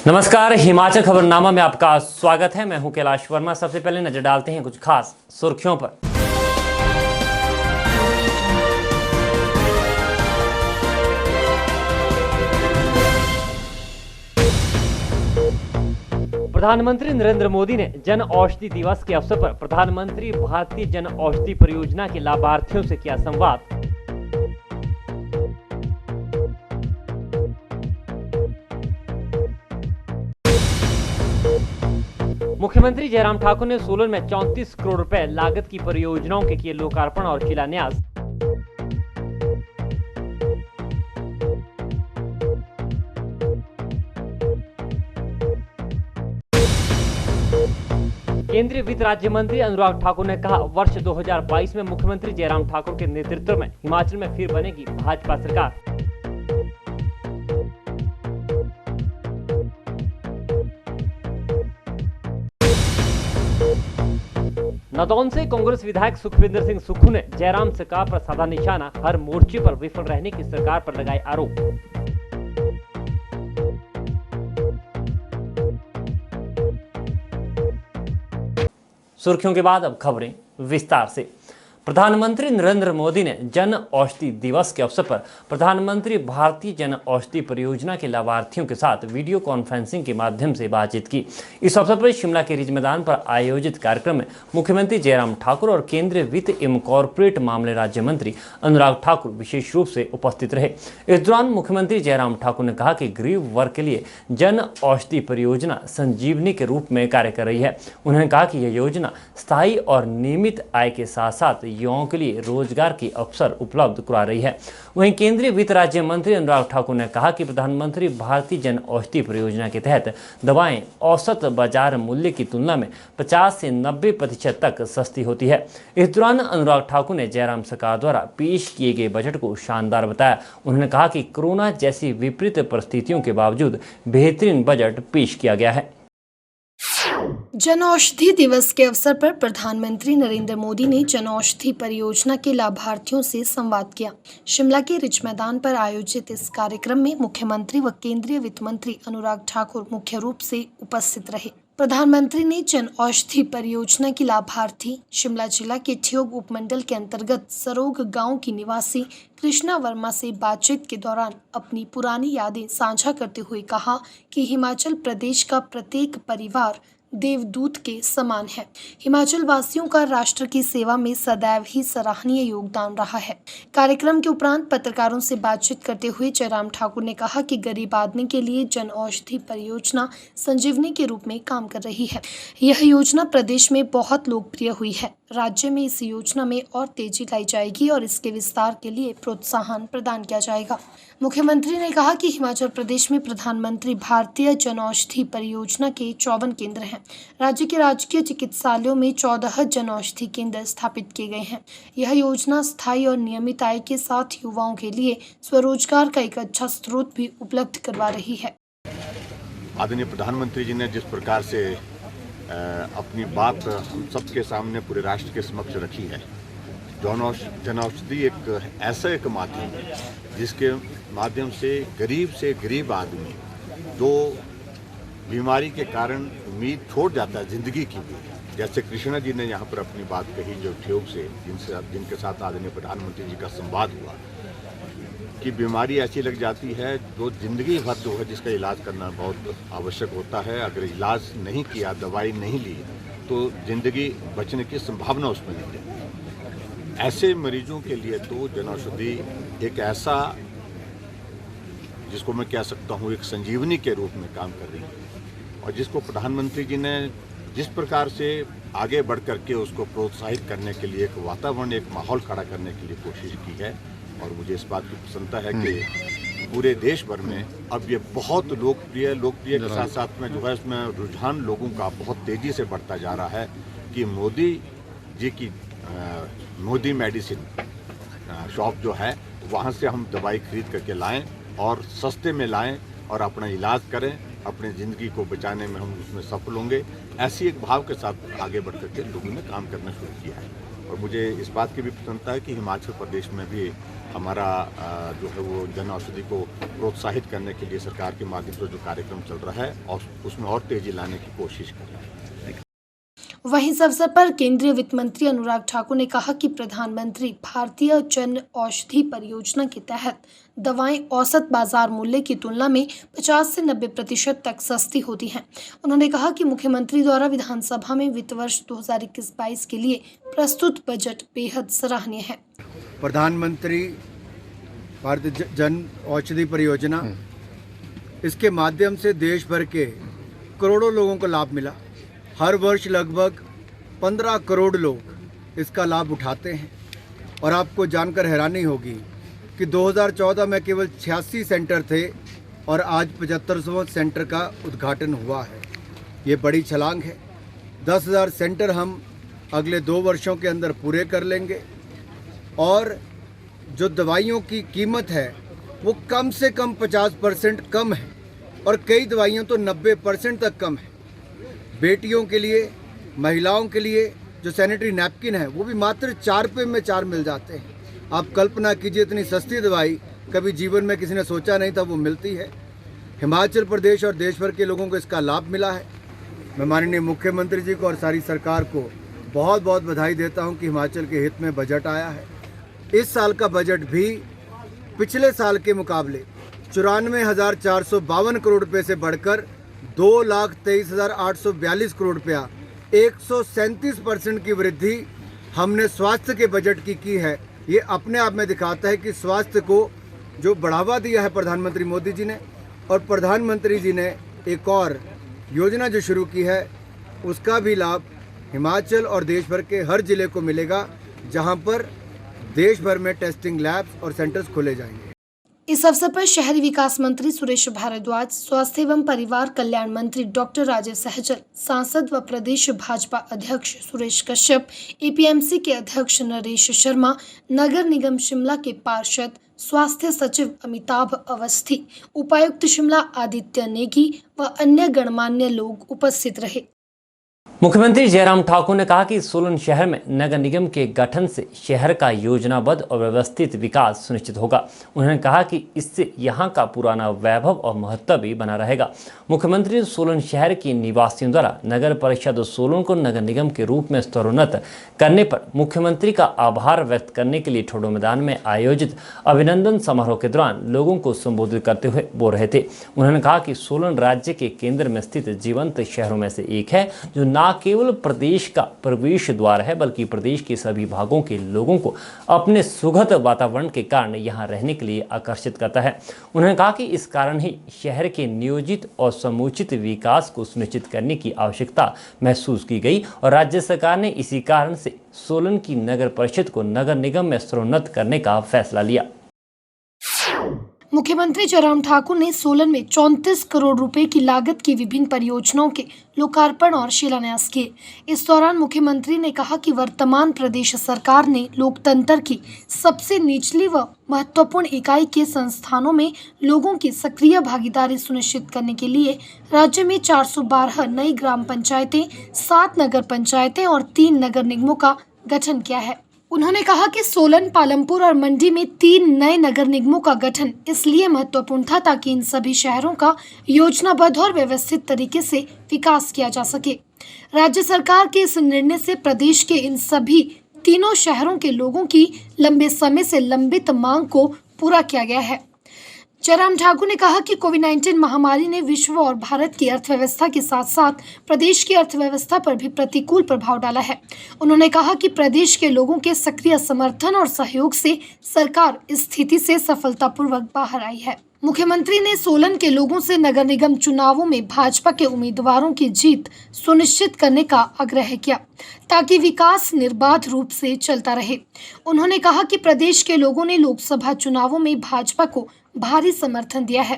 नमस्कार, हिमाचल खबरनामा में आपका स्वागत है। मैं हूं कैलाश वर्मा। सबसे पहले नजर डालते हैं कुछ खास सुर्खियों पर। प्रधानमंत्री नरेंद्र मोदी ने जन औषधि दिवस के अवसर पर प्रधानमंत्री भारतीय जन औषधि परियोजना के लाभार्थियों से किया संवाद। मुख्यमंत्री जयराम ठाकुर ने सोलन में 34 करोड़ रुपए लागत की परियोजनाओं के किए लोकार्पण और शिलान्यास। केंद्रीय वित्त राज्य मंत्री अनुराग ठाकुर ने कहा, वर्ष 2022 में मुख्यमंत्री जयराम ठाकुर के नेतृत्व में हिमाचल में फिर बनेगी भाजपा सरकार। नदौन से कांग्रेस विधायक सुखविंदर सिंह सुक्खू ने जयराम सरकार पर साधा निशाना, हर मोर्चे पर विफल रहने की सरकार पर लगाए आरोप। सुर्खियों के बाद अब खबरें विस्तार से। प्रधानमंत्री नरेंद्र मोदी ने जन औषधि दिवस के अवसर पर प्रधानमंत्री भारतीय जन औषधि परियोजना के लाभार्थियों के साथ वीडियो कॉन्फ्रेंसिंग के माध्यम से बातचीत की। इस अवसर पर शिमला के रिज मैदान पर आयोजित कार्यक्रम में मुख्यमंत्री जयराम ठाकुर और केंद्रीय वित्त एवं कॉरपोरेट मामले राज्य मंत्री अनुराग ठाकुर विशेष रूप से उपस्थित रहे। इस दौरान मुख्यमंत्री जयराम ठाकुर ने कहा कि गरीब वर्ग के लिए जन औषधि परियोजना संजीवनी के रूप में कार्य कर रही है। उन्होंने कहा कि यह योजना स्थायी और नियमित आय के साथ साथ युवाओं के लिए रोजगार के अवसर उपलब्ध करा रही है। वहीं केंद्रीय वित्त राज्य मंत्री अनुराग ठाकुर ने कहा कि प्रधानमंत्री भारतीय जन औषधि परियोजना के तहत दवाएं औसत बाजार मूल्य की तुलना में 50 से 90% तक सस्ती होती है। इस दौरान अनुराग ठाकुर ने जयराम सरकार द्वारा पेश किए गए बजट को शानदार बताया। उन्होंने कहा कि कोरोना जैसी विपरीत परिस्थितियों के बावजूद बेहतरीन बजट पेश किया गया है। जन औषधि दिवस के अवसर पर प्रधानमंत्री नरेंद्र मोदी ने जन औषधि परियोजना के लाभार्थियों से संवाद किया। शिमला के रिज मैदान पर आयोजित इस कार्यक्रम में मुख्यमंत्री व केंद्रीय वित्त मंत्री अनुराग ठाकुर मुख्य रूप से उपस्थित रहे। प्रधानमंत्री ने जन औषधि परियोजना की लाभार्थी शिमला जिला के ठियोग उपमंडल के अंतर्गत सरोग गांव की निवासी कृष्णा वर्मा से बातचीत के दौरान अपनी पुरानी यादें साझा करते हुए कहा कि हिमाचल प्रदेश का प्रत्येक परिवार देवदूत के समान है। हिमाचल वासियों का राष्ट्र की सेवा में सदैव ही सराहनीय योगदान रहा है। कार्यक्रम के उपरांत पत्रकारों से बातचीत करते हुए जयराम ठाकुर ने कहा कि गरीब आदमी के लिए जन औषधि परियोजना संजीवनी के रूप में काम कर रही है। यह योजना प्रदेश में बहुत लोकप्रिय हुई है। राज्य में इस योजना में और तेजी लाई जाएगी और इसके विस्तार के लिए प्रोत्साहन प्रदान किया जाएगा। मुख्यमंत्री ने कहा कि हिमाचल प्रदेश में प्रधानमंत्री भारतीय जन औषधि परियोजना के 54 केंद्र हैं। राज्य के राजकीय चिकित्सालयों में 14 जन औषधि केंद्र स्थापित किए गए हैं। यह योजना स्थायी और नियमित आय के साथ युवाओं के लिए स्वरोजगार का एक अच्छा स्रोत भी उपलब्ध करवा रही है। आदरणीय प्रधानमंत्री जी ने जिस प्रकार से अपनी बात हम सबके सामने पूरे राष्ट्र के समक्ष रखी है, जन औषधि एक ऐसा एक माध्यम है जिसके माध्यम से गरीब आदमी जो बीमारी के कारण उम्मीद छोड़ जाता है जिंदगी की भी, जैसे कृष्णा जी ने यहाँ पर अपनी बात कही जो ठियोग से जिनके साथ आदरणीय प्रधानमंत्री जी का संवाद हुआ कि बीमारी ऐसी लग जाती है जो जिंदगी भर जो है जिसका इलाज करना बहुत आवश्यक होता है। अगर इलाज नहीं किया, दवाई नहीं ली तो जिंदगी बचने की संभावना उसमें नहीं है। ऐसे मरीजों के लिए तो जन औषधि एक ऐसा, जिसको मैं कह सकता हूँ, एक संजीवनी के रूप में काम कर रही है और जिसको प्रधानमंत्री जी ने जिस प्रकार से आगे बढ़ करके उसको प्रोत्साहित करने के लिए एक वातावरण, एक माहौल खड़ा करने के लिए कोशिश की है। और मुझे इस बात की प्रसन्नता है कि पूरे देश भर में अब ये बहुत लोकप्रिय के साथ साथ में जो है इसमें रुझान लोगों का बहुत तेज़ी से बढ़ता जा रहा है कि मोदी जी की मोदी मेडिसिन शॉप जो है वहाँ से हम दवाई खरीद करके लाएं और सस्ते में लाएं और अपना इलाज करें, अपनी ज़िंदगी को बचाने में हम उसमें सफल होंगे। ऐसी एक भाव के साथ आगे बढ़ करके लोगों ने काम करना शुरू किया है। और मुझे इस बात की भी प्रसन्नता है कि हिमाचल प्रदेश में भी हमारा जो है वो जन औषधि को प्रोत्साहित करने के लिए सरकार के माध्यम से जो कार्यक्रम चल रहा है और उसमें और तेजी लाने की कोशिश कर रहे हैं। वहीं इस अवसर पर केंद्रीय वित्त मंत्री अनुराग ठाकुर ने कहा कि प्रधानमंत्री भारतीय जन औषधि परियोजना के तहत दवाएं औसत बाजार मूल्य की तुलना में 50 से 90% तक सस्ती होती हैं। उन्होंने कहा कि मुख्यमंत्री द्वारा विधानसभा में वित्त वर्ष 2021-22 के लिए प्रस्तुत बजट बेहद सराहनीय है। प्रधानमंत्री भारतीय जन औषधि परियोजना, इसके माध्यम से देश भर के करोड़ों लोगों को लाभ मिला। हर वर्ष लगभग 15 करोड़ लोग इसका लाभ उठाते हैं और आपको जानकर हैरानी होगी कि 2014 में केवल 86 सेंटर थे और आज 75वां सेंटर का उद्घाटन हुआ है। ये बड़ी छलांग है। 10,000 सेंटर हम अगले 2 वर्षों के अंदर पूरे कर लेंगे और जो दवाइयों की कीमत है वो कम से कम 50% कम है और कई दवाइयों तो 90% तक कम है। बेटियों के लिए, महिलाओं के लिए जो सैनिटरी नैपकिन है वो भी मात्र 4 रुपये में 4 मिल जाते हैं। आप कल्पना कीजिए, इतनी सस्ती दवाई कभी जीवन में किसी ने सोचा नहीं था वो मिलती है। हिमाचल प्रदेश और देश भर के लोगों को इसका लाभ मिला है। मैं माननीय मुख्यमंत्री जी को और सारी सरकार को बहुत बहुत बधाई देता हूं कि हिमाचल के हित में बजट आया है। इस साल का बजट भी पिछले साल के मुकाबले 94,452 करोड़ रुपये से बढ़कर 2,23,842 करोड़ रुपया, 137% की वृद्धि हमने स्वास्थ्य के बजट की है। ये अपने आप में दिखाता है कि स्वास्थ्य को जो बढ़ावा दिया है प्रधानमंत्री मोदी जी ने, और प्रधानमंत्री जी ने एक और योजना जो शुरू की है उसका भी लाभ हिमाचल और देश भर के हर जिले को मिलेगा, जहां पर देश भर में टेस्टिंग लैब्स और सेंटर्स खोले जाएंगे। इस अवसर पर शहरी विकास मंत्री सुरेश भारद्वाज, स्वास्थ्य एवं परिवार कल्याण मंत्री डॉक्टर राजेश सहजल, सांसद व प्रदेश भाजपा अध्यक्ष सुरेश कश्यप, एपीएमसी के अध्यक्ष नरेश शर्मा, नगर निगम शिमला के पार्षद, स्वास्थ्य सचिव अमिताभ अवस्थी, उपायुक्त शिमला आदित्य नेगी व अन्य गणमान्य लोग उपस्थित रहे। मुख्यमंत्री जयराम ठाकुर ने कहा कि सोलन शहर में नगर निगम के गठन से शहर का योजनाबद्ध और व्यवस्थित विकास सुनिश्चित होगा। उन्होंने कहा कि इससे यहां का पुराना वैभव और महत्व भी बना रहेगा। मुख्यमंत्री ने सोलन शहर के निवासियों द्वारा नगर परिषद सोलन को नगर निगम के रूप में स्तरोन्नत करने पर मुख्यमंत्री का आभार व्यक्त करने के लिए ठोडो मैदान में आयोजित अभिनंदन समारोह के दौरान लोगों को संबोधित करते हुए बोल रहे थे। उन्होंने कहा कि सोलन राज्य के केंद्र में स्थित जीवंत शहरों में से एक है, जो न केवल प्रदेश का प्रवेश द्वार है बल्कि प्रदेश के सभी भागों के लोगों को अपने सुखद वातावरण के कारण यहां रहने के लिए आकर्षित करता है। उन्होंने कहा कि इस कारण ही शहर के नियोजित और समुचित विकास को सुनिश्चित करने की आवश्यकता महसूस की गई और राज्य सरकार ने इसी कारण से सोलन की नगर परिषद को नगर निगम में स्तरोन्नत करने का फैसला लिया। मुख्यमंत्री जयराम ठाकुर ने सोलन में 34 करोड़ रुपए की लागत की विभिन्न परियोजनाओं के लोकार्पण और शिलान्यास किए। इस दौरान मुख्यमंत्री ने कहा कि वर्तमान प्रदेश सरकार ने लोकतंत्र की सबसे निचली व महत्वपूर्ण इकाई के संस्थानों में लोगों की सक्रिय भागीदारी सुनिश्चित करने के लिए राज्य में 412 नई ग्राम पंचायतें, 7 नगर पंचायतें और 3 नगर निगमों का गठन किया है। उन्होंने कहा कि सोलन, पालमपुर और मंडी में 3 नए नगर निगमों का गठन इसलिए महत्वपूर्ण था ताकि इन सभी शहरों का योजनाबद्ध और व्यवस्थित तरीके से विकास किया जा सके। राज्य सरकार के इस निर्णय से प्रदेश के इन सभी तीनों शहरों के लोगों की लंबे समय से लंबित मांग को पूरा किया गया है। जयराम ठाकुर ने कहा कि कोविड-19 महामारी ने विश्व और भारत की अर्थव्यवस्था के साथ साथ प्रदेश की अर्थव्यवस्था पर भी प्रतिकूल प्रभाव डाला है। उन्होंने कहा कि प्रदेश के लोगों के सक्रिय समर्थन और सहयोग से सरकार इस स्थिति से सफलतापूर्वक बाहर आई है। मुख्यमंत्री ने सोलन के लोगों से नगर निगम चुनावों में भाजपा के उम्मीदवारों की जीत सुनिश्चित करने का आग्रह किया ताकि विकास निर्बाध रूप से चलता रहे। उन्होंने कहा कि प्रदेश के लोगों ने लोकसभा चुनावों में भाजपा को भारी समर्थन दिया है।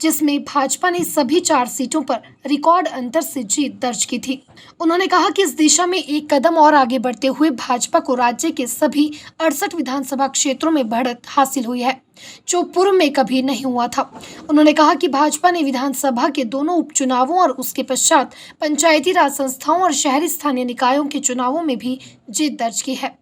जिसमें भाजपा ने सभी 4 सीटों पर रिकॉर्ड अंतर से जीत दर्ज की थी। उन्होंने कहा कि इस दिशा में एक कदम और आगे बढ़ते हुए भाजपा को राज्य के सभी 68 विधानसभा क्षेत्रों में बढ़त हासिल हुई है, जो पूर्व में कभी नहीं हुआ था। उन्होंने कहा कि भाजपा ने विधानसभा के दोनों उपचुनावों और उसके पश्चात पंचायती राज संस्थाओं और शहरी स्थानीय निकायों के चुनावों में भी जीत दर्ज की है।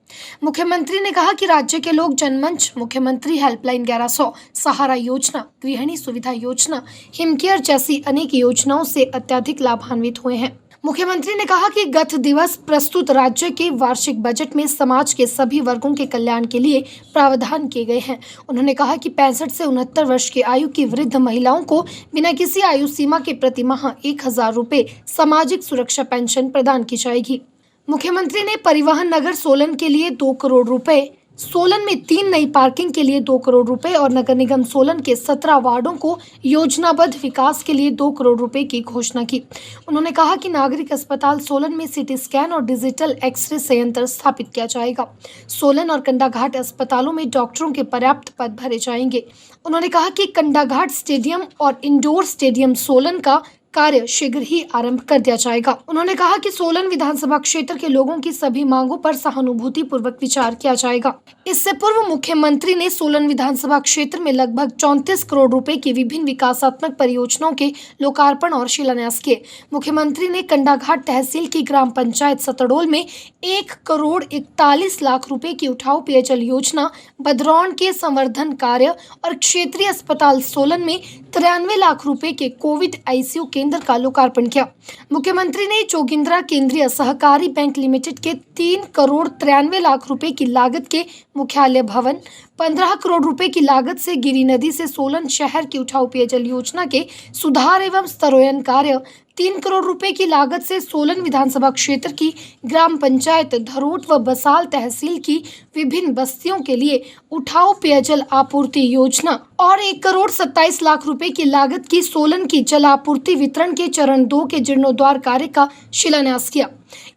मुख्यमंत्री ने कहा कि राज्य के लोग जनमंच, मुख्यमंत्री हेल्पलाइन 1100, सहारा योजना, गृहिणी सुविधा योजना, हिमकेयर जैसी अनेक योजनाओं से अत्यधिक लाभान्वित हुए हैं। मुख्यमंत्री ने कहा कि गत दिवस प्रस्तुत राज्य के वार्षिक बजट में समाज के सभी वर्गों के कल्याण के लिए प्रावधान किए गए हैं। उन्होंने कहा कि 65 से 69 वर्ष की आयु की वृद्ध महिलाओं को बिना किसी आयु सीमा के प्रति माह 1000 रुपए सामाजिक सुरक्षा पेंशन प्रदान की जाएगी। मुख्यमंत्री ने परिवहन नगर सोलन के लिए 2 करोड़ रुपए, सोलन में 3 नई पार्किंग के लिए 2 करोड़ रुपए और नगर निगम सोलन के 17 वार्डों को योजनाबद्ध विकास के लिए 2 करोड़ रुपए की घोषणा की। उन्होंने कहा कि नागरिक अस्पताल सोलन में सीटी स्कैन और डिजिटल एक्सरे संयंत्र स्थापित किया जाएगा। सोलन और कंडाघाट अस्पतालों में डॉक्टरों के पर्याप्त पद भरे जाएंगे। उन्होंने कहा कि कंडाघाट स्टेडियम और इंडोर स्टेडियम सोलन का कार्य शीघ्र ही आरंभ कर दिया जाएगा। उन्होंने कहा कि सोलन विधानसभा क्षेत्र के लोगों की सभी मांगों पर सहानुभूति पूर्वक विचार किया जाएगा। इससे पूर्व मुख्यमंत्री ने सोलन विधानसभा क्षेत्र में लगभग 34 करोड़ रुपए की विभिन्न विकासात्मक परियोजनाओं के लोकार्पण और शिलान्यास किए। मुख्यमंत्री ने कंडाघाट तहसील की ग्राम पंचायत सतड़ोल में 1 करोड़ 41 लाख रुपए की उठाऊ पेयजल योजना, बदरौन के संवर्धन कार्य और क्षेत्रीय अस्पताल सोलन में 93 लाख रुपए के कोविड आईसीयू केंद्र का लोकार्पण किया। मुख्यमंत्री ने जोगिंद्रा केंद्रीय सहकारी बैंक लिमिटेड के 3 करोड़ 93 लाख रुपए की लागत के मुख्यालय भवन, 15 करोड़ रुपए की लागत से गिरी नदी से सोलन शहर की उठाऊ पेयजल योजना के सुधार एवं स्तरोन्नयन कार्य, 3 करोड़ रुपए की लागत से सोलन विधानसभा क्षेत्र की ग्राम पंचायत धरोट व बसाल तहसील की विभिन्न बस्तियों के लिए उठाऊ पेयजल आपूर्ति योजना और 1 करोड़ 27 लाख रुपए की लागत की सोलन की जल आपूर्ति वितरण के चरण 2 के जीर्णोद्धार कार्य का शिलान्यास किया।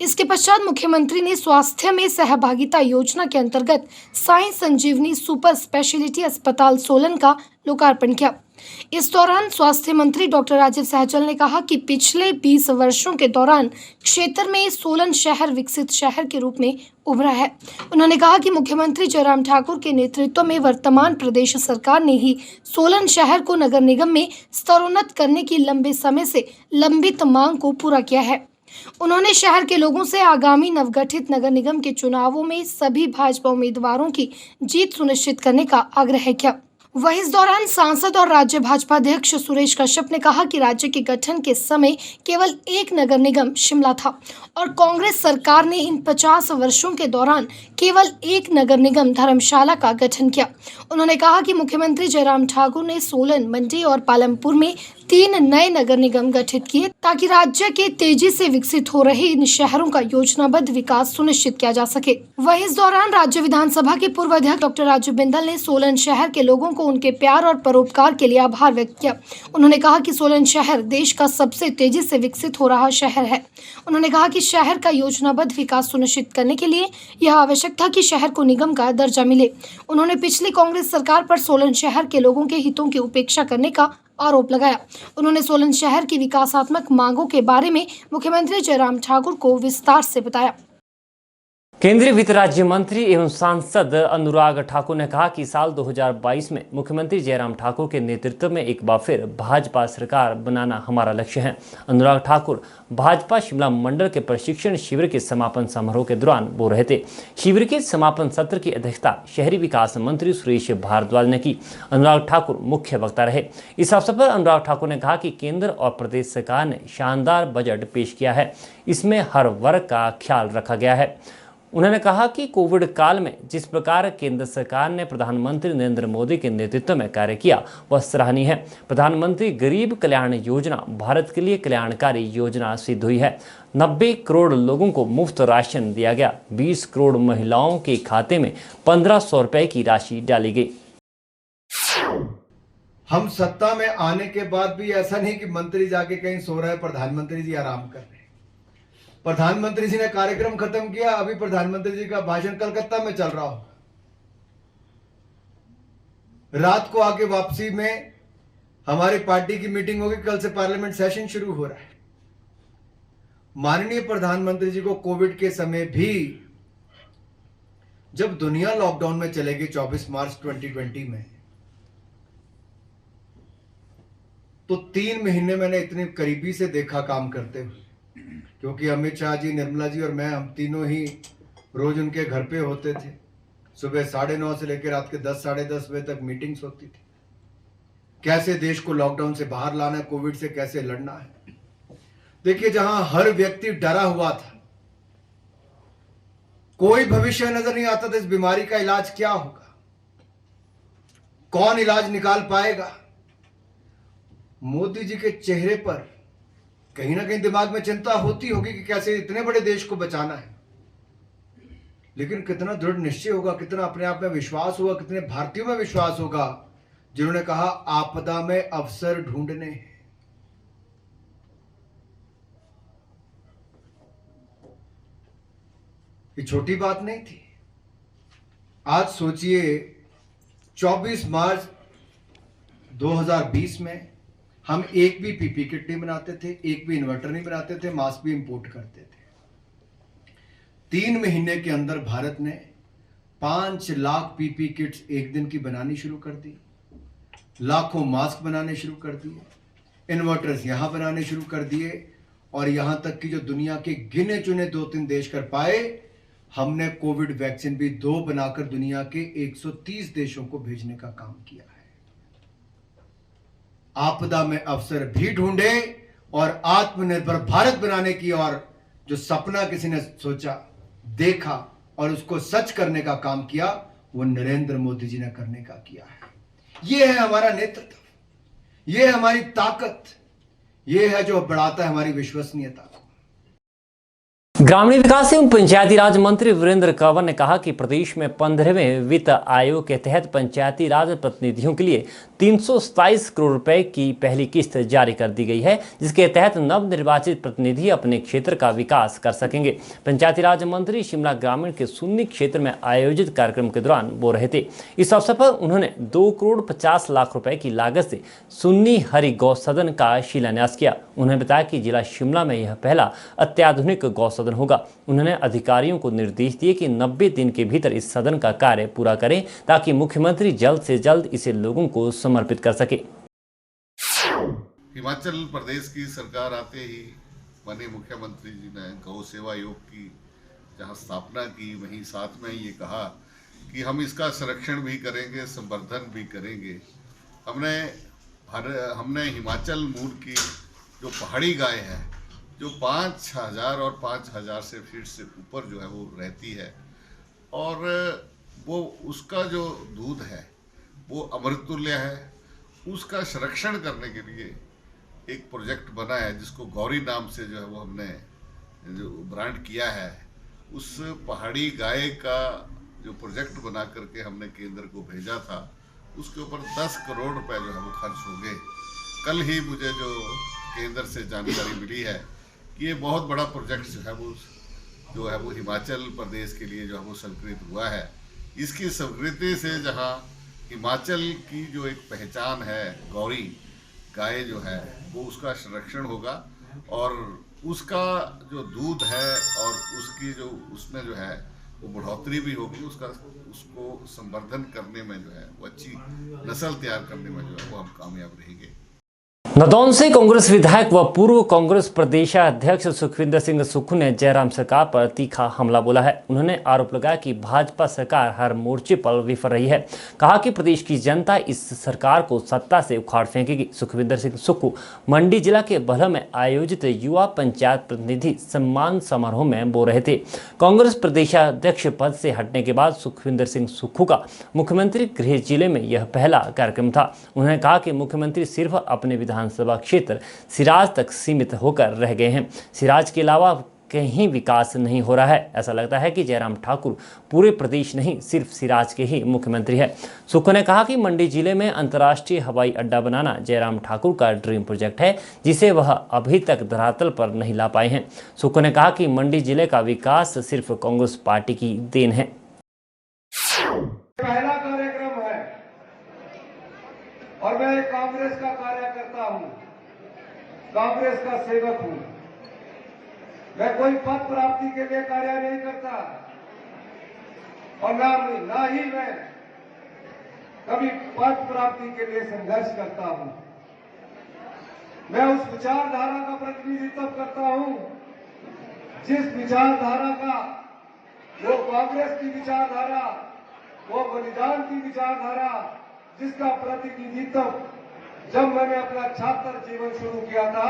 इसके पश्चात मुख्यमंत्री ने स्वास्थ्य में सहभागिता योजना के अंतर्गत साई संजीवनी सुपर स्पेशलिटी अस्पताल सोलन का लोकार्पण किया। इस दौरान स्वास्थ्य मंत्री डॉक्टर राजीव सहजल ने कहा कि पिछले 20 वर्षों के दौरान क्षेत्र में सोलन शहर विकसित शहर के रूप में उभरा है। उन्होंने कहा कि मुख्यमंत्री जयराम ठाकुर के नेतृत्व में वर्तमान प्रदेश सरकार ने ही सोलन शहर को नगर निगम में स्तरोन्नत करने की लंबे समय से लंबित मांग को पूरा किया है। उन्होंने शहर के लोगों से आगामी नवगठित नगर निगम के चुनावों में सभी भाजपा उम्मीदवारों की जीत सुनिश्चित करने का आग्रह किया। वहीं इस दौरान सांसद और राज्य भाजपा अध्यक्ष सुरेश कश्यप ने कहा कि राज्य के गठन के समय केवल एक नगर निगम शिमला था और कांग्रेस सरकार ने इन 50 वर्षों के दौरान केवल एक नगर निगम धर्मशाला का गठन किया। उन्होंने कहा कि मुख्यमंत्री जयराम ठाकुर ने सोलन, मंडी और पालमपुर में 3 नए नगर निगम गठित किए ताकि राज्य के तेजी से विकसित हो रहे इन शहरों का योजनाबद्ध विकास सुनिश्चित किया जा सके। वहीं इस दौरान राज्य विधानसभा के पूर्व अध्यक्ष डॉक्टर राजू बिंदल ने सोलन शहर के लोगों को उनके प्यार और परोपकार के लिए आभार व्यक्त किया। उन्होंने कहा कि सोलन शहर देश का सबसे तेजी से विकसित हो रहा शहर है। उन्होंने कहा कि शहर का योजनाबद्ध विकास सुनिश्चित करने के लिए यह आवश्यक था कि शहर को निगम का दर्जा मिले। उन्होंने पिछली कांग्रेस सरकार पर सोलन शहर के लोगों के हितों की उपेक्षा करने का आरोप लगाया। उन्होंने सोलन शहर की विकासात्मक मांगों के बारे में मुख्यमंत्री जयराम ठाकुर को विस्तार से बताया। केंद्रीय वित्त राज्य मंत्री एवं सांसद अनुराग ठाकुर ने कहा कि साल 2022 में मुख्यमंत्री जयराम ठाकुर के नेतृत्व में एक बार फिर भाजपा सरकार बनाना हमारा लक्ष्य है। अनुराग ठाकुर भाजपा शिमला मंडल के प्रशिक्षण शिविर के समापन समारोह के दौरान बोल रहे थे। शिविर के समापन सत्र की अध्यक्षता शहरी विकास मंत्री सुरेश भारद्वाज ने की। अनुराग ठाकुर मुख्य वक्ता रहे। इस अवसर पर अनुराग ठाकुर ने कहा कि केंद्र और प्रदेश सरकार ने शानदार बजट पेश किया है। इसमें हर वर्ग का ख्याल रखा गया है। उन्होंने कहा कि कोविड काल में जिस प्रकार केंद्र सरकार ने प्रधानमंत्री नरेंद्र मोदी के नेतृत्व में कार्य किया वह सराहनीय है। प्रधानमंत्री गरीब कल्याण योजना भारत के लिए कल्याणकारी योजना सिद्ध हुई है। 90 करोड़ लोगों को मुफ्त राशन दिया गया। 20 करोड़ महिलाओं के खाते में 1500 रुपए की राशि डाली गई। हम सत्ता में आने के बाद भी ऐसा नहीं कि मंत्री जाके कहीं सो रहे, प्रधानमंत्री जी आराम कर रहे। प्रधानमंत्री जी ने कार्यक्रम खत्म किया, अभी प्रधानमंत्री जी का भाषण कलकत्ता में चल रहा होगा। रात को आके वापसी में हमारी पार्टी की मीटिंग होगी, कल से पार्लियामेंट सेशन शुरू हो रहा है। माननीय प्रधानमंत्री जी को कोविड के समय भी, जब दुनिया लॉकडाउन में चलेगी 24 मार्च 2020 में, तो 3 महीने मैंने इतने करीबी से देखा काम करते हुए, क्योंकि अमित शाह जी, निर्मला जी और मैं, हम तीनों ही रोज उनके घर पे होते थे। सुबह 9:30 से लेकर रात के 10 साढ़े 10 बजे तक मीटिंग्स होती थी। कैसे देश को लॉकडाउन से बाहर लाना है, कोविड से कैसे लड़ना है। देखिए, जहां हर व्यक्ति डरा हुआ था, कोई भविष्य नजर नहीं आता था इस बीमारी का इलाज क्या होगा, कौन इलाज निकाल पाएगा। मोदी जी के चेहरे पर कहीं ना कहीं दिमाग में चिंता होती होगी कि कैसे इतने बड़े देश को बचाना है, लेकिन कितना दृढ़ निश्चय होगा, कितना अपने आप में विश्वास होगा, कितने भारतीयों में विश्वास होगा जिन्होंने कहा आपदा में अवसर ढूंढने हैं। ये छोटी बात नहीं थी। आज सोचिए, 24 मार्च 2020 में हम एक भी पीपी किट नहीं बनाते थे, एक भी इन्वर्टर नहीं बनाते थे, मास्क भी इंपोर्ट करते थे। 3 महीने के अंदर भारत ने 5 लाख पीपी किट्स एक दिन की बनानी शुरू कर दी, लाखों मास्क बनाने शुरू कर दिए, इन्वर्टर्स यहां बनाने शुरू कर दिए, और यहां तक कि जो दुनिया के गिने चुने 2-3 देश कर पाए, हमने कोविड वैक्सीन भी 2 बनाकर दुनिया के 130 देशों को भेजने का काम किया है। आपदा में अवसर भी ढूंढे और आत्मनिर्भर भारत बनाने की और जो सपना किसी ने सोचा, देखा और उसको सच करने का काम किया, वो नरेंद्र मोदी जी ने करने का किया है। ये है हमारा नेतृत्व, ये है हमारी ताकत, ये है जो बढ़ाता है हमारी विश्वसनीयता को। ग्रामीण विकास एवं पंचायती राज मंत्री वीरेंद्र कंवर ने कहा कि प्रदेश में 15वें वित्त आयोग के तहत पंचायती राज प्रतिनिधियों के लिए 327 करोड़ रुपए की पहली किस्त जारी कर दी गई है, जिसके तहत नवनिर्वाचित प्रतिनिधि अपने क्षेत्र का विकास कर सकेंगे। पंचायती राज मंत्री शिमला ग्रामीण के सुन्नी क्षेत्र में आयोजित कार्यक्रम के दौरान बोल रहे थे। इस अवसर पर उन्होंने 2 करोड़ 50 लाख रुपए की लागत से सुन्नी हरि गौ सदन का शिलान्यास किया। उन्होंने बताया कि जिला शिमला में यह पहला अत्याधुनिक गौ सदन होगा। उन्होंने अधिकारियों को निर्देश दिए कि 90 दिन के भीतर इस सदन का कार्य पूरा करें, ताकि मुख्यमंत्री जल्द से जल्द इसे लोगों को समर्पित कर सके। हिमाचल प्रदेश की सरकार आते ही माननीय मुख्यमंत्री जी ने गौ सेवा आयोग की जहां स्थापना की, वहीं साथ में ये कहा कि हम इसका संरक्षण भी करेंगे, संवर्धन भी करेंगे। हमने हिमाचल मूल की जो पहाड़ी गाय है, जो 5000 और 5000 से फीट से ऊपर जो है वो रहती है, और वो उसका जो दूध है वो अमृततुल्य है। उसका संरक्षण करने के लिए एक प्रोजेक्ट बना है जिसको गौरी नाम से जो है वो हमने जो ब्रांड किया है। उस पहाड़ी गाय का जो प्रोजेक्ट बना करके हमने केंद्र को भेजा था, उसके ऊपर 10 करोड़ रुपए जो है वो खर्च हो गए। कल ही मुझे केंद्र से जानकारी मिली है कि ये बहुत बड़ा प्रोजेक्ट जो है वो हिमाचल प्रदेश के लिए जो है वो स्वीकृत हुआ है। इसकी स्वीकृति से जहाँ हिमाचल की जो एक पहचान है, गौरी गाय जो है वो, उसका संरक्षण होगा, और उसका जो दूध है और उसकी जो उसमें जो है वो बढ़ोतरी भी होगी। उसको संवर्धन करने में जो है वो अच्छी नस्ल तैयार करने में जो है वो हम कामयाब रहेंगे। नदौन से कांग्रेस विधायक व पूर्व कांग्रेस प्रदेशाध्यक्ष सुखविंदर सिंह सुक्खू ने जयराम सरकार पर तीखा हमला बोला है। उन्होंने आरोप लगाया कि भाजपा सरकार हर मोर्चे पर विफल रही है। कहा कि प्रदेश की जनता इस सरकार को सत्ता से उखाड़ फेंकेगी। सुखविंदर सिंह सुक्खू मंडी जिला के बल्ह में आयोजित युवा पंचायत प्रतिनिधि सम्मान समारोह में बोल रहे थे। कांग्रेस प्रदेशाध्यक्ष पद से हटने के बाद सुखविंदर सिंह सुक्खू का मुख्यमंत्री गृह जिले में यह पहला कार्यक्रम था। उन्होंने कहा कि मुख्यमंत्री सिर्फ अपने विधानसभा क्षेत्र सिराज तक सीमित होकर रह गए हैं। सिराज के अलावा कहीं विकास नहीं हो रहा है। ऐसा लगता है कि जयराम ठाकुर पूरे प्रदेश नहीं, सिर्फ सिराज के ही मुख्यमंत्री है। सुक्खू ने कहा कि मंडी जिले में अंतर्राष्ट्रीय हवाई अड्डा बनाना जयराम ठाकुर का ड्रीम प्रोजेक्ट है, जिसे वह अभी तक धरातल पर नहीं ला पाए हैं। सुक्खू ने कहा कि मंडी जिले का विकास सिर्फ कांग्रेस पार्टी की देन है। पहला कार्यक्रम है और मैं एक कांग्रेस का कार्यकर्ता हूं, कांग्रेस का सेवक हूं। मैं कोई पद प्राप्ति के लिए कार्य नहीं करता और ना ही मैं कभी पद प्राप्ति के लिए संघर्ष करता हूं। मैं उस विचारधारा का प्रतिनिधित्व करता हूं जिस विचारधारा का, वो कांग्रेस की विचारधारा, वो बलिदान की विचारधारा, जिसका प्रतिनिधित्व जब मैंने अपना छात्र जीवन शुरू किया था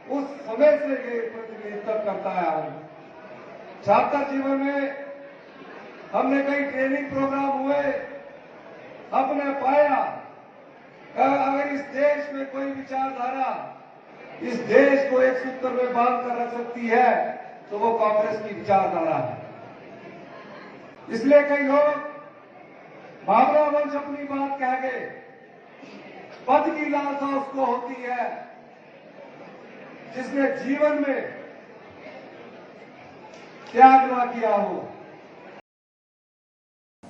उस समय से ये प्रतिनिधित्व करता आया हूं। छात्र जीवन में हमने कई ट्रेनिंग प्रोग्राम हुए, हमने पाया अगर इस देश में कोई विचारधारा इस देश को एक सूत्र में बांध कर रख सकती है तो वो कांग्रेस की विचारधारा है। इसलिए कई लोग भावना वंश अपनी बात कह गए, पद की लालसा उसको होती है जिसने जीवन में त्याग ना किया हो।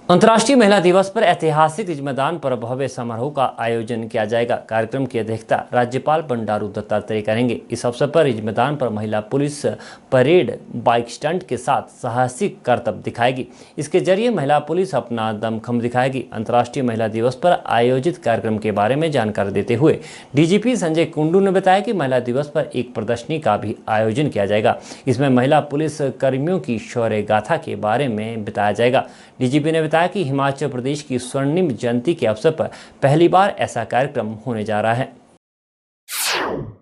अंतर्राष्ट्रीय महिला दिवस पर ऐतिहासिक रिज मैदान पर भव्य समारोह का आयोजन किया जाएगा। कार्यक्रम की अध्यक्षता राज्यपाल बंडारू दत्तात्रेय करेंगे। इस अवसर पर रिज मैदान पर महिला पुलिस परेड, बाइक स्टंट के साथ साहसिक करतब दिखाएगी। इसके जरिए महिला पुलिस अपना दमखम दिखाएगी। अंतर्राष्ट्रीय महिला दिवस पर आयोजित कार्यक्रम के बारे में जानकारी देते हुए डीजीपी संजय कुंडू ने बताया कि महिला दिवस पर एक प्रदर्शनी का भी आयोजन किया जाएगा। इसमें महिला पुलिस कर्मियों की शौर्य गाथा के बारे में बताया जाएगा। डीजीपी ने बताया कि हिमाचल प्रदेश की स्वर्णिम जयंती के अवसर पर पहली बार ऐसा कार्यक्रम होने जा रहा है।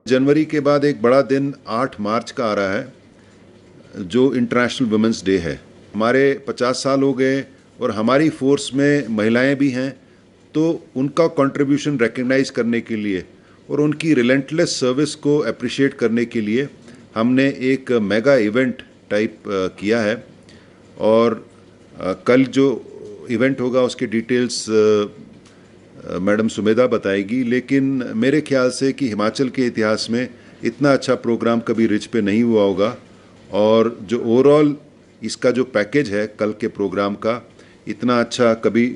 जनवरी के बाद एक बड़ा दिन 8 मार्च का आ रहा है जो इंटरनेशनल वुमेंस डे है। हमारे 50 साल हो गए और हमारी फोर्स में महिलाएं भी हैं, तो उनका कंट्रीब्यूशन रिकग्नाइज करने के लिए और उनकी रिलेंटलेस सर्विस को अप्रिशिएट करने के लिए हमने एक मेगा इवेंट टाइप किया है। और कल जो इवेंट होगा उसके डिटेल्स मैडम सुमेधा बताएगी, लेकिन मेरे ख्याल से कि हिमाचल के इतिहास में इतना अच्छा प्रोग्राम कभी रिज पे नहीं हुआ होगा। और जो ओवरऑल इसका जो पैकेज है कल के प्रोग्राम का, इतना अच्छा कभी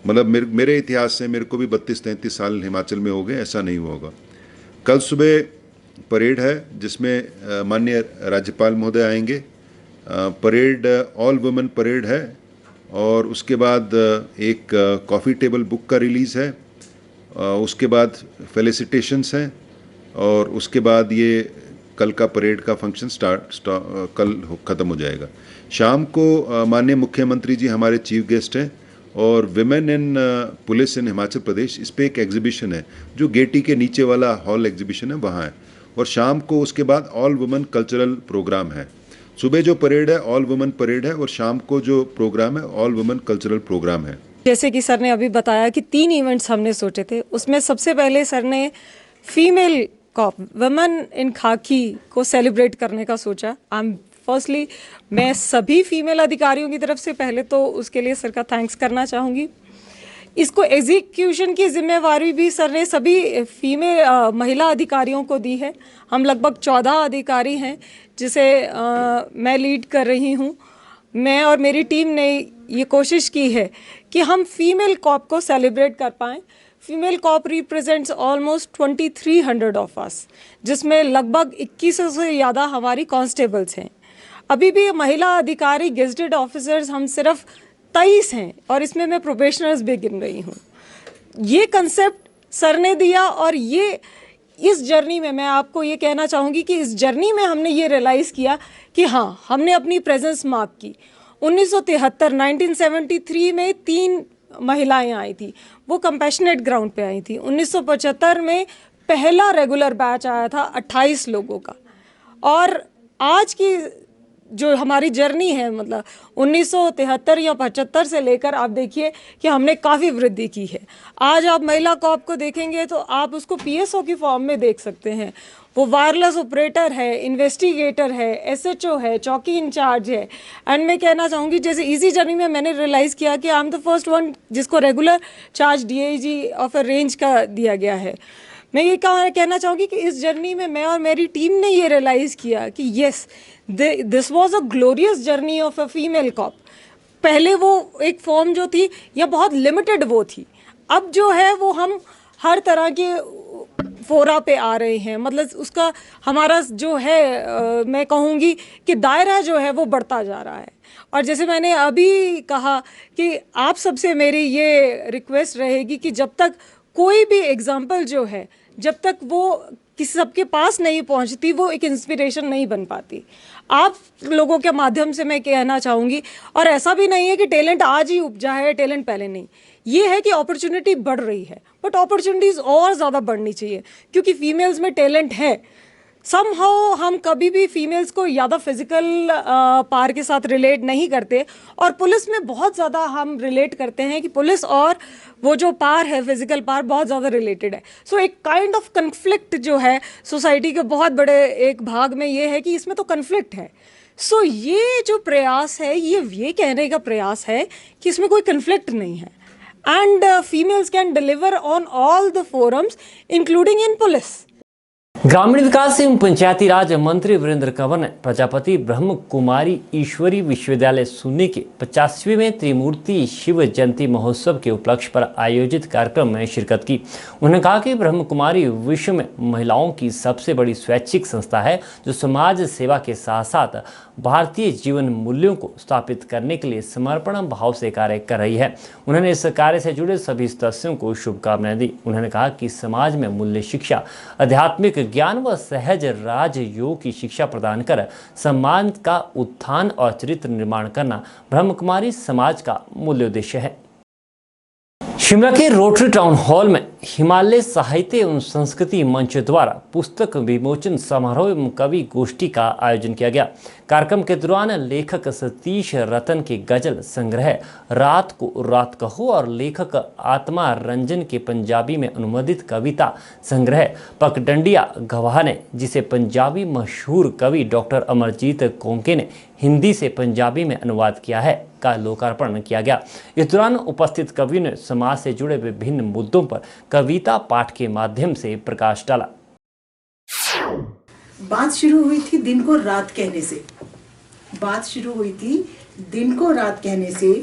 मतलब मेरे इतिहास से, मेरे को भी 32-33 साल हिमाचल में हो गए, ऐसा नहीं हुआ होगा। कल सुबह परेड है जिसमें माननीय राज्यपाल महोदय आएंगे। परेड ऑल वुमेन परेड है और उसके बाद एक कॉफ़ी टेबल बुक का रिलीज़ है। उसके बाद फेलिसिटेशंस हैं और उसके बाद ये कल का परेड का फंक्शन कल ख़त्म हो जाएगा। शाम को माननीय मुख्यमंत्री जी हमारे चीफ गेस्ट हैं और विमेन इन पुलिस इन हिमाचल प्रदेश, इस पर एक एग्जीबिशन है जो गेटी के नीचे वाला हॉल एग्जीबिशन है, वहाँ है। और शाम को उसके बाद ऑल वुमेन कल्चरल प्रोग्राम है। सुबह जो परेड है ऑल वुमेन परेड है और शाम को जो प्रोग्राम है ऑल वुमेन कल्चरल प्रोग्राम है। जैसे कि सर ने अभी बताया कि 3 इवेंट्स हमने सोचे थे, उसमें सबसे पहले सर ने फीमेल कॉप, वुमेन इन खाकी को सेलिब्रेट करने का सोचा। फर्स्टली मैं सभी फीमेल अधिकारियों की तरफ से पहले तो उसके लिए सर का थैंक्स करना चाहूँगी। इसको एग्जीक्यूशन की जिम्मेवारी भी सर ने सभी फीमेल महिला अधिकारियों को दी है। हम लगभग 14 अधिकारी हैं जिसे मैं लीड कर रही हूँ। मैं और मेरी टीम ने ये कोशिश की है कि हम फीमेल कॉप को सेलिब्रेट कर पाएँ। Female cop represents almost 2300 of us, जिसमें लगभग 2100 से ज़्यादा हमारी कांस्टेबल्स हैं। अभी भी महिला अधिकारी गेजेटेड ऑफिसर्स हम सिर्फ 23 हैं और इसमें मैं प्रोबेशनर्स भी गिन रही हूँ। ये कंसेप्ट सर ने दिया और ये इस जर्नी में मैं आपको ये कहना चाहूँगी कि इस जर्नी में हमने ये रियलाइज़ किया कि हाँ, हमने अपनी प्रेजेंस मार्क की। 1973 में 3 महिलाएं आई थी, वो कंपैशनेट ग्राउंड पे आई थी। 1975 में पहला रेगुलर बैच आया था 28 लोगों का। और आज की जो हमारी जर्नी है, मतलब 1973 या 75 से लेकर आप देखिए कि हमने काफ़ी वृद्धि की है। आज आप महिला कॉप को देखेंगे तो आप उसको पीएसओ की फॉर्म में देख सकते हैं। वो वायरलेस ऑपरेटर है, इन्वेस्टिगेटर है, एसएचओ है, चौकी इंचार्ज है। एंड मैं कहना चाहूँगी जैसे इसी जर्नी में मैंने रियलाइज़ किया कि I am the first one जिसको regular charge DIG of a range का दिया गया है। मैं ये कहना चाहूँगी कि इस जर्नी में मैं और मेरी टीम ने ये रियलाइज़ किया कि yes, this was a glorious journey of a female cop. पहले वो एक फॉर्म जो थी या बहुत लिमिटेड वो थी, अब जो है वो हम हर तरह के फोरा पे आ रहे हैं, मतलब उसका हमारा जो है मैं कहूँगी कि दायरा जो है वो बढ़ता जा रहा है। और जैसे मैंने अभी कहा कि आप सबसे मेरी ये रिक्वेस्ट रहेगी कि जब तक कोई भी एग्जाम्पल जो है, जब तक वो किसी सबके पास नहीं पहुंचती, वो एक इंस्पिरेशन नहीं बन पाती। आप लोगों के माध्यम से मैं कहना चाहूँगी, और ऐसा भी नहीं है कि टैलेंट आज ही उपजा है, टैलेंट पहले नहीं, ये है कि अपॉर्चुनिटी बढ़ रही है, बट अपॉर्चुनिटीज़ और ज़्यादा बढ़नी चाहिए, क्योंकि फीमेल्स में टैलेंट है। समहाउ हम कभी भी फीमेल्स को ज़्यादा फिजिकल पार के साथ रिलेट नहीं करते, और पुलिस में बहुत ज़्यादा हम रिलेट करते हैं कि पुलिस और वो जो पार है, फिजिकल पार, बहुत ज़्यादा रिलेटेड है। सो एक काइंड ऑफ कन्फ्लिक्ट जो है सोसाइटी के बहुत बड़े एक भाग में ये है कि इसमें तो कन्फ्लिक्ट है। सो ये जो प्रयास है, ये कहने का प्रयास है कि इसमें कोई कन्फ्लिक्ट नहीं है, and females can deliver on all the forums including in police. ग्रामीण विकास एवं पंचायती राज मंत्री वीरेंद्र कंवर ने प्रजापति ब्रह्म कुमारी ईश्वरी विश्वविद्यालय सुन्नी के 50वें त्रिमूर्ति शिव जयंती महोत्सव के उपलक्ष्य पर आयोजित कार्यक्रम में शिरकत की। उन्होंने कहा कि ब्रह्म कुमारी विश्व में महिलाओं की सबसे बड़ी स्वैच्छिक संस्था है, जो समाज सेवा के साथ साथ भारतीय जीवन मूल्यों को स्थापित करने के लिए समर्पण भाव से कार्य कर रही है। उन्होंने इस कार्य से जुड़े सभी सदस्यों को शुभकामनाएं दी। उन्होंने कहा कि समाज में मूल्य शिक्षा, आध्यात्मिक ज्ञान व सहज राजयोग की शिक्षा प्रदान कर सम्मान का उत्थान और चरित्र निर्माण करना ब्रह्म कुमारी समाज का मूल्य उद्देश्य है। शिमला के रोटरी टाउन हॉल में हिमालय साहित्य एवं संस्कृति मंच द्वारा पुस्तक विमोचन समारोह एवं कवि गोष्ठी का आयोजन किया गया। कार्यक्रम के दौरान लेखक सतीश रतन के गजल संग्रह रात को रात कहो और लेखक आत्मा रंजन के पंजाबी में अनुवादित कविता संग्रह पगडंडिया गवाह ने, जिसे पंजाबी मशहूर कवि डॉक्टर अमरजीत कोंके ने हिंदी से पंजाबी में अनुवाद किया है, का लोकार्पण किया गया। इस दौरान उपस्थित कवियों ने समाज से जुड़े विभिन्न मुद्दों पर कविता पाठ के माध्यम से प्रकाश डाला। बात शुरू हुई थी दिन को रात कहने से, बात शुरू हुई थी दिन को रात कहने से।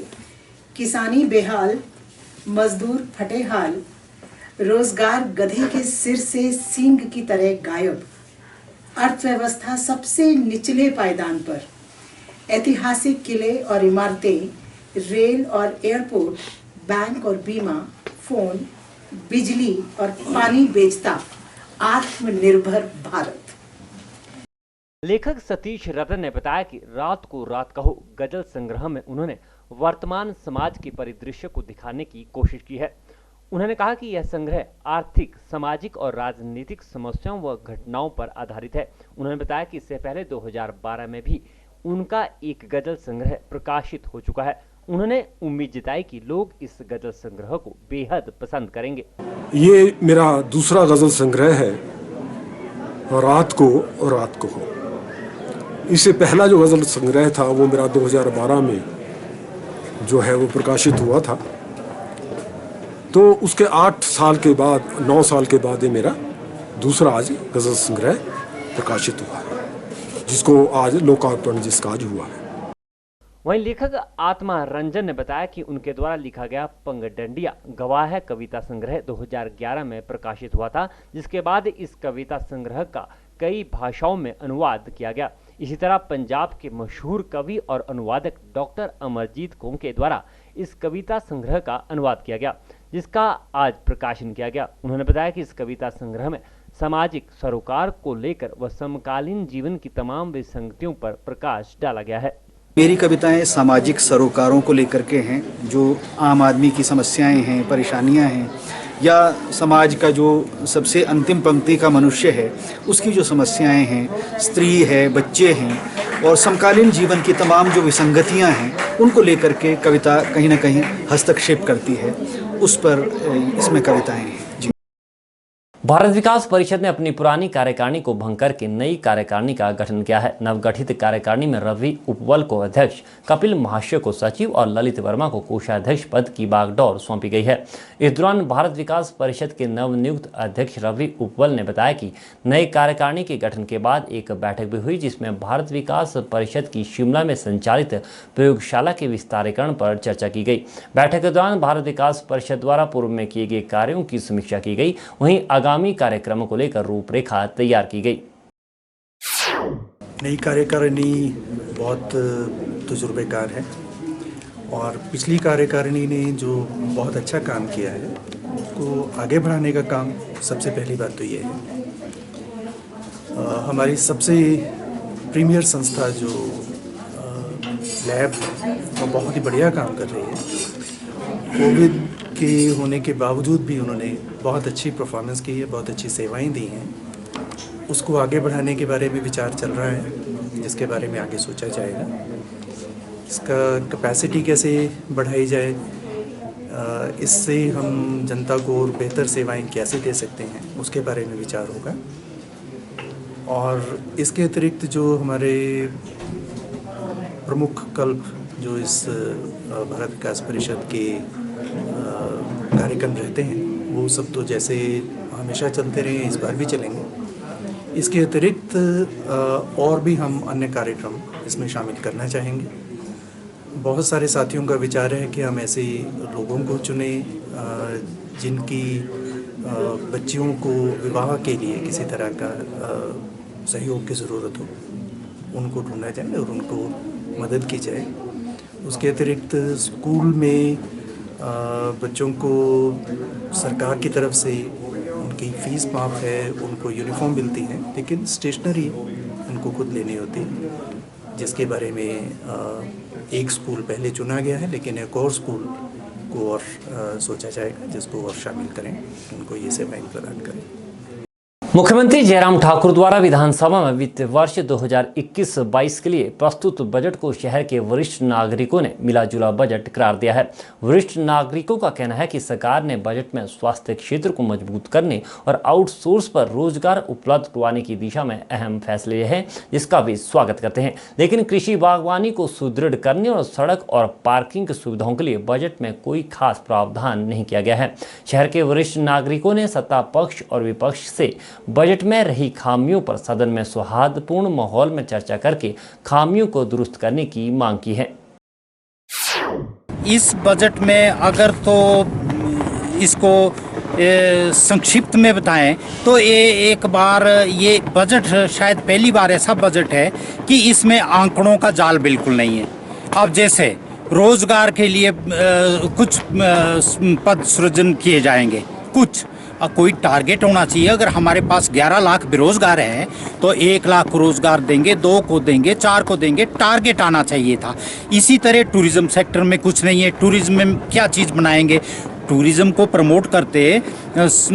किसानी बेहाल, मजदूर फटे हाल, रोजगार गधे के सिर से सींग की तरह गायब, अर्थव्यवस्था सबसे निचले पायदान पर, ऐतिहासिक किले और इमारतें, रेल और एयरपोर्ट, बैंक और बीमा, फोन, बिजली और पानी बेचता आत्मनिर्भर भारत। लेखक सतीश रतन ने बताया कि रात को रात कहो गजल संग्रह में उन्होंने वर्तमान समाज के परिदृश्य को दिखाने की कोशिश की है। उन्होंने कहा कि यह संग्रह आर्थिक, सामाजिक और राजनीतिक समस्याओं व घटनाओं पर आधारित है। उन्होंने बताया कि इससे पहले 2012 में भी उनका एक गजल संग्रह प्रकाशित हो चुका है। उन्होंने उम्मीद जताई कि लोग इस गजल संग्रह को बेहद पसंद करेंगे। ये मेरा दूसरा गजल संग्रह है, रात को रात को हो। इससे पहला जो गजल संग्रह था वो मेरा 2012 में जो है वो प्रकाशित हुआ था। तो उसके 8 साल के बाद, 9 साल के बाद ये मेरा दूसरा आज गजल संग्रह प्रकाशित हुआ है, जिसको आज लोकार्पण जिसका आज हुआ है। वहीं लेखक आत्मा रंजन ने बताया कि उनके द्वारा लिखा गया पंगडंडिया गवाह है कविता संग्रह 2011 में प्रकाशित हुआ था, जिसके बाद इस कविता संग्रह का कई भाषाओं में अनुवाद किया गया। इसी तरह पंजाब के मशहूर कवि और अनुवादक डॉक्टर अमरजीत कोंके द्वारा इस कविता संग्रह का अनुवाद किया गया, जिसका आज प्रकाशन किया गया। उन्होंने बताया कि इस कविता संग्रह में सामाजिक सरोकार को लेकर व समकालीन जीवन की तमाम विसंगतियों पर प्रकाश डाला गया है। मेरी कविताएं सामाजिक सरोकारों को लेकर के हैं, जो आम आदमी की समस्याएं हैं, परेशानियां हैं, या समाज का जो सबसे अंतिम पंक्ति का मनुष्य है उसकी जो समस्याएं हैं, स्त्री है, बच्चे हैं, और समकालीन जीवन की तमाम जो विसंगतियां हैं उनको लेकर के कविता कहीं ना कहीं हस्तक्षेप करती है। उस पर इसमें कविताएं हैं। भारत विकास परिषद ने अपनी पुरानी कार्यकारिणी को भंग करके नई कार्यकारिणी का गठन किया है। नवगठित कार्यकारिणी में रवि उपवल को अध्यक्ष, कपिल महाशय को सचिव और ललित वर्मा को कोषाध्यक्ष पद की बागडोर सौंपी गई है। इस दौरान भारत विकास परिषद के नवनियुक्त अध्यक्ष रवि उपवल ने बताया कि नई कार्यकारिणी के गठन के बाद एक बैठक भी हुई, जिसमें भारत विकास परिषद की शिमला में संचालित प्रयोगशाला के विस्तारीकरण पर चर्चा की गई। बैठक के दौरान भारत विकास परिषद द्वारा पूर्व में किए गए कार्यों की समीक्षा की गई। वहीं आगामी कार्यक्रमों को लेकर रूपरेखा तैयार की गई। नई कार्यकारिणी बहुत तजुर्बेकार है और पिछली कार्यकारिणी ने जो बहुत अच्छा काम किया है उसको आगे बढ़ाने का काम सबसे पहली बात तो ये है। हमारी सबसे प्रीमियर संस्था जो लैब वो बहुत ही बढ़िया काम कर रही है। कोविड के होने के बावजूद भी उन्होंने बहुत अच्छी परफॉर्मेंस की है, बहुत अच्छी सेवाएं दी हैं। उसको आगे बढ़ाने के बारे में विचार चल रहा है, जिसके बारे में आगे सोचा जाएगा। इसका कैपेसिटी कैसे बढ़ाई जाए, इससे हम जनता को और बेहतर सेवाएं कैसे दे सकते हैं, उसके बारे में विचार होगा। और इसके अतिरिक्त जो हमारे प्रमुख कल्प जो इस भारत विकास परिषद के कार्यक्रम रहते हैं वो सब तो जैसे हमेशा चलते रहे, इस बार भी चलेंगे। इसके अतिरिक्त और भी हम अन्य कार्यक्रम इसमें शामिल करना चाहेंगे। बहुत सारे साथियों का विचार है कि हम ऐसे लोगों को चुने जिनकी बच्चियों को विवाह के लिए किसी तरह का सहयोग की ज़रूरत हो, उनको ढूंढा जाए और उनको मदद की जाए। उसके अतिरिक्त स्कूल में बच्चों को सरकार की तरफ से उनकी फ़ीस माफ़ है, उनको यूनिफॉर्म मिलती है, लेकिन स्टेशनरी उनको खुद लेनी होती है, जिसके बारे में एक स्कूल पहले चुना गया है, लेकिन एक और स्कूल को और सोचा जाएगा जिसको और शामिल करें, उनको ये सेवाएं प्रदान करें। मुख्यमंत्री जयराम ठाकुर द्वारा विधानसभा में वित्त वर्ष 2021-22 के लिए प्रस्तुत बजट को शहर के वरिष्ठ नागरिकों ने मिला-जुला बजट करार दिया है। वरिष्ठ नागरिकों का कहना है कि सरकार ने बजट में स्वास्थ्य क्षेत्र को मजबूत करने और आउटसोर्स पर रोजगार उपलब्ध करवाने की दिशा में अहम फैसले हैं, जिसका वे स्वागत करते हैं। लेकिन कृषि बागवानी को सुदृढ़ करने और सड़क और पार्किंग सुविधाओं के लिए बजट में कोई खास प्रावधान नहीं किया गया है। शहर के वरिष्ठ नागरिकों ने सत्ता पक्ष और विपक्ष से बजट में रही खामियों पर सदन में सौहार्दपूर्ण माहौल में चर्चा करके खामियों को दुरुस्त करने की मांग की है। इस बजट में अगर तो इसको संक्षिप्त में बताएं तो ये एक बार ये बजट शायद पहली बार ऐसा बजट है कि इसमें आंकड़ों का जाल बिल्कुल नहीं है। अब जैसे रोजगार के लिए कुछ पद सृजन किए जाएंगे, कुछ कोई टारगेट होना चाहिए। अगर हमारे पास 11 लाख बेरोजगार हैं तो 1 लाख को रोजगार देंगे, 2 को देंगे, 4 को देंगे, टारगेट आना चाहिए था। इसी तरह टूरिज्म सेक्टर में कुछ नहीं है। टूरिज्म में क्या चीज़ बनाएंगे? टूरिज्म को प्रमोट करते,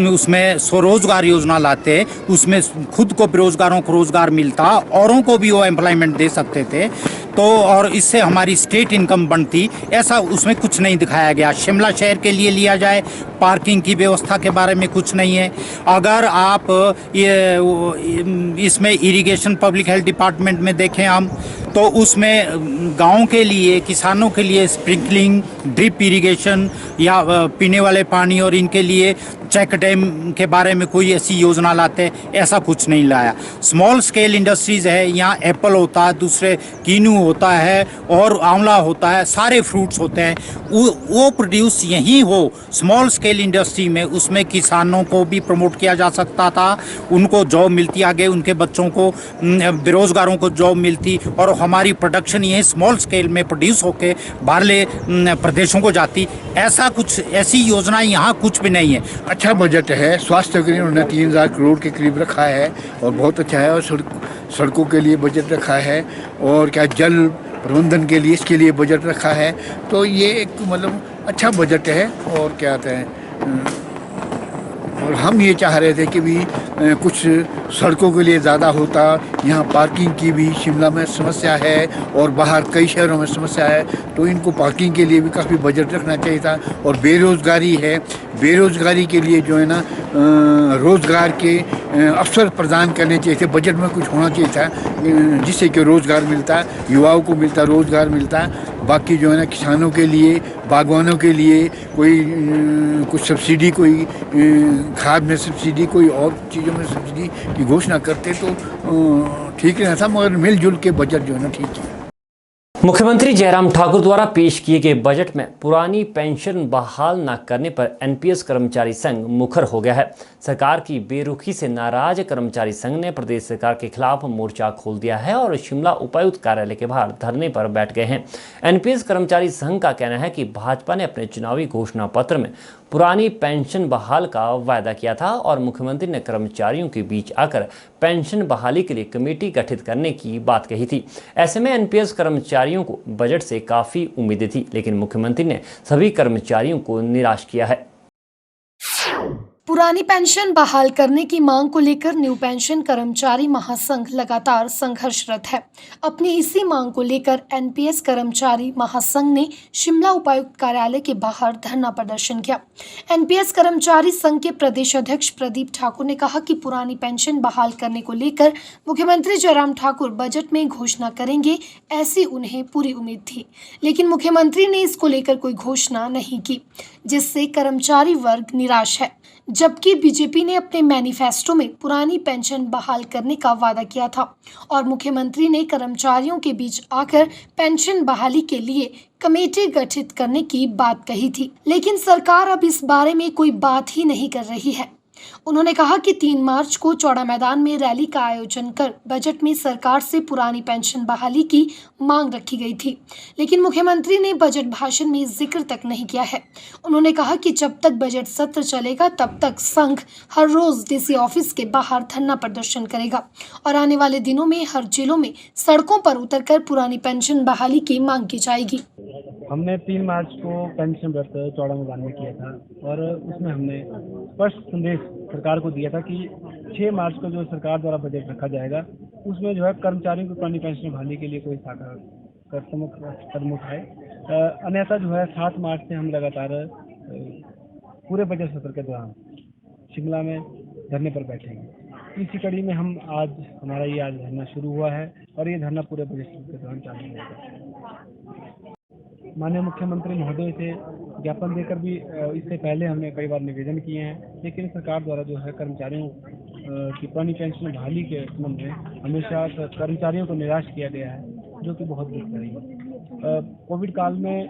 उसमें स्वरोजगार योजना लाते, उसमें खुद को बेरोजगारों को रोजगार मिलता, औरों को भी वो एम्प्लॉयमेंट दे सकते थे, तो और इससे हमारी स्टेट इनकम बनती। ऐसा उसमें कुछ नहीं दिखाया गया। शिमला शहर के लिए लिया जाए, पार्किंग की व्यवस्था के बारे में कुछ नहीं है। अगर आप इसमें इरिगेशन पब्लिक हेल्थ डिपार्टमेंट में देखें हम, तो उसमें गाँव के लिए, किसानों के लिए स्प्रिंकलिंग, ड्रिप इरिगेशन या पीने वाले पानी और इनके लिए चेक डैम के बारे में कोई ऐसी योजना लाते, ऐसा कुछ नहीं लाया। स्मॉल स्केल इंडस्ट्रीज़ है, यहाँ एप्पल होता है, दूसरे कीनू होता है और आंवला होता है, सारे फ्रूट्स होते हैं, वो प्रोड्यूस यहीं हो स्मॉल स्केल इंडस्ट्री में। उसमें किसानों को भी प्रमोट किया जा सकता था, उनको जॉब मिलती, आगे उनके बच्चों को, बेरोजगारों को जॉब मिलती और हमारी प्रोडक्शन यहीं स्मॉल स्केल में प्रोड्यूस होकर बाहरले प्रदेशों को जाती। ऐसा कुछ, ऐसी योजना यहाँ कुछ भी नहीं है। अच्छा बजट है। स्वास्थ्य के लिए उन्होंने 3000 करोड़ के करीब रखा है और बहुत अच्छा है। और सड़कों के लिए बजट रखा है और क्या जल प्रबंधन के लिए, इसके लिए बजट रखा है। तो ये एक मतलब अच्छा बजट है। और क्या कहते हैं, और हम ये चाह रहे थे कि भी कुछ सड़कों के लिए ज़्यादा होता। यहाँ पार्किंग की भी शिमला में समस्या है और बाहर कई शहरों में समस्या है, तो इनको पार्किंग के लिए भी काफ़ी बजट रखना चाहिए था। और बेरोज़गारी है, बेरोज़गारी के लिए जो है ना रोज़गार के अवसर प्रदान करने चाहिए थे। बजट में कुछ होना चाहिए था जिससे कि रोज़गार मिलता है, युवाओं को मिलता, रोज़गार मिलता है। बाकी जो है ना किसानों के लिए, बागवानों के लिए कोई कुछ सब्सिडी, कोई खाद में सब्सिडी, कोई और चीज़ों में सब्सिडी की घोषणा करते तो ठीक रहना था, मगर मिलजुल के बजट जो है ना ठीक है। मुख्यमंत्री जयराम ठाकुर द्वारा पेश किए गए बजट में पुरानी पेंशन बहाल न करने पर एनपीएस कर्मचारी संघ मुखर हो गया है। सरकार की बेरुखी से नाराज कर्मचारी संघ ने प्रदेश सरकार के खिलाफ मोर्चा खोल दिया है और शिमला उपायुक्त कार्यालय के बाहर धरने पर बैठ गए हैं। एनपीएस कर्मचारी संघ का कहना है कि भाजपा ने अपने चुनावी घोषणा पत्र में पुरानी पेंशन बहाल का वायदा किया था और मुख्यमंत्री ने कर्मचारियों के बीच आकर पेंशन बहाली के लिए कमेटी गठित करने की बात कही थी। ऐसे में एनपीएस कर्मचारियों को बजट से काफ़ी उम्मीदें थी, लेकिन मुख्यमंत्री ने सभी कर्मचारियों को निराश किया है। पुरानी पेंशन बहाल करने की मांग को लेकर न्यू पेंशन कर्मचारी महासंघ लगातार संघर्षरत है। अपनी इसी मांग को लेकर एनपीएस कर्मचारी महासंघ ने शिमला उपायुक्त कार्यालय के बाहर धरना प्रदर्शन किया। एनपीएस कर्मचारी संघ के प्रदेश अध्यक्ष प्रदीप ठाकुर ने कहा कि पुरानी पेंशन बहाल करने को लेकर मुख्यमंत्री जयराम ठाकुर बजट में घोषणा करेंगे, ऐसी उन्हें पूरी उम्मीद थी, लेकिन मुख्यमंत्री ने इसको लेकर कोई घोषणा नहीं की, जिससे कर्मचारी वर्ग निराश है। जबकि बीजेपी ने अपने मैनिफेस्टो में पुरानी पेंशन बहाल करने का वादा किया था और मुख्यमंत्री ने कर्मचारियों के बीच आकर पेंशन बहाली के लिए कमेटी गठित करने की बात कही थी, लेकिन सरकार अब इस बारे में कोई बात ही नहीं कर रही है। उन्होंने कहा कि 3 मार्च को चौड़ा मैदान में रैली का आयोजन कर बजट में सरकार से पुरानी पेंशन बहाली की मांग रखी गई थी, लेकिन मुख्यमंत्री ने बजट भाषण में जिक्र तक नहीं किया है। उन्होंने कहा कि जब तक बजट सत्र चलेगा तब तक संघ हर रोज डीसी ऑफिस के बाहर धरना प्रदर्शन करेगा और आने वाले दिनों में हर जिलों में सड़कों पर उतरकर पुरानी पेंशन बहाली की मांग की जाएगी। हमने 3 मार्च को पेंशन व्रत चौड़ा मैदान में किया था और उसमें हमने स्पष्ट संदेश सरकार को दिया था कि 6 मार्च को जो सरकार द्वारा बजट रखा जाएगा उसमें जो है कर्मचारियों को पुरानी पेंशन बहाली के लिए कोई कदम उठाए, अन्यथा जो है 7 मार्च से हम लगातार पूरे बजट सत्र के दौरान शिमला में धरने पर बैठेंगे। इसी कड़ी में हम हमारा ये आज धरना शुरू हुआ है और ये धरना पूरे बजट सत्र के दौरान चालू रहेगा। माननीय मुख्यमंत्री महोदय से ज्ञापन देकर भी इससे पहले हमने कई बार निवेदन किए हैं, लेकिन सरकार द्वारा जो है कर्मचारियों की पुरानी पेंशन बहाली के संबंध में हमेशा कर्मचारियों को निराश किया गया है, जो कि बहुत दुखदायी है। कोविड काल में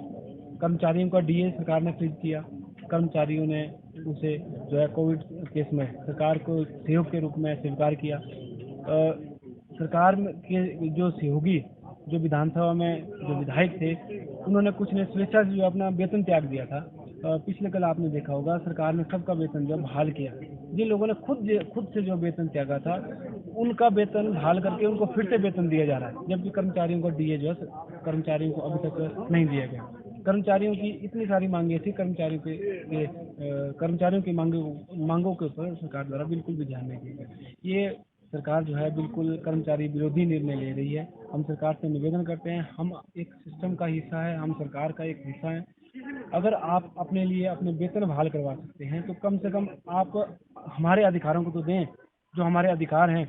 कर्मचारियों का डीए सरकार ने फ्रीज किया, कर्मचारियों ने उसे जो है कोविड केस में सरकार को सहयोग के रूप में स्वीकार किया। सरकार के जो सहयोगी, जो विधानसभा में जो विधायक थे, उन्होंने कुछ ने स्वेच्छा से जो अपना वेतन त्याग दिया था। पिछले कल आपने देखा होगा सरकार ने सबका वेतन जो बहाल किया। जिन लोगों ने खुद से जो वेतन त्यागा था उनका वेतन बहाल करके उनको फिर से वेतन दिया जा रहा है, जबकि कर्मचारियों का डीए जो है कर्मचारियों को अभी तक नहीं दिया गया। कर्मचारियों की इतनी सारी मांगे थी, कर्मचारियों की मांगों के ऊपर सरकार द्वारा बिल्कुल भी ध्यान नहीं दिया गया। ये सरकार जो है बिल्कुल कर्मचारी विरोधी निर्णय ले रही है। हम सरकार से निवेदन करते हैं, हम एक सिस्टम का हिस्सा है, हम सरकार का एक हिस्सा है। अगर आप अपने लिए अपने वेतन बहाल करवा सकते हैं तो कम से कम आप हमारे अधिकारों को तो दें, जो हमारे अधिकार हैं।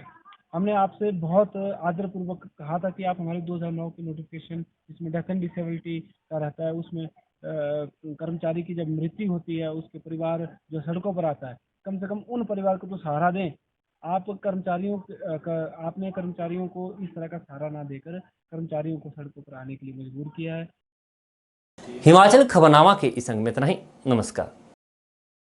हमने आपसे बहुत आदरपूर्वक कहा था कि आप हमारे 2009 की नोटिफिकेशन जिसमें डेथ एंड डिसेबिलिटी का रहता है, उसमें कर्मचारी की जब मृत्यु होती है उसके परिवार जो सड़कों पर आता है, कम से कम उन परिवार को तो सहारा दें। आपने कर्मचारियों को इस तरह का सहारा ना देकर कर्मचारियों को सड़कों पर आने के लिए मजबूर किया है। हिमाचल खबरनामा के इस अंक में इतना ही। नमस्कार।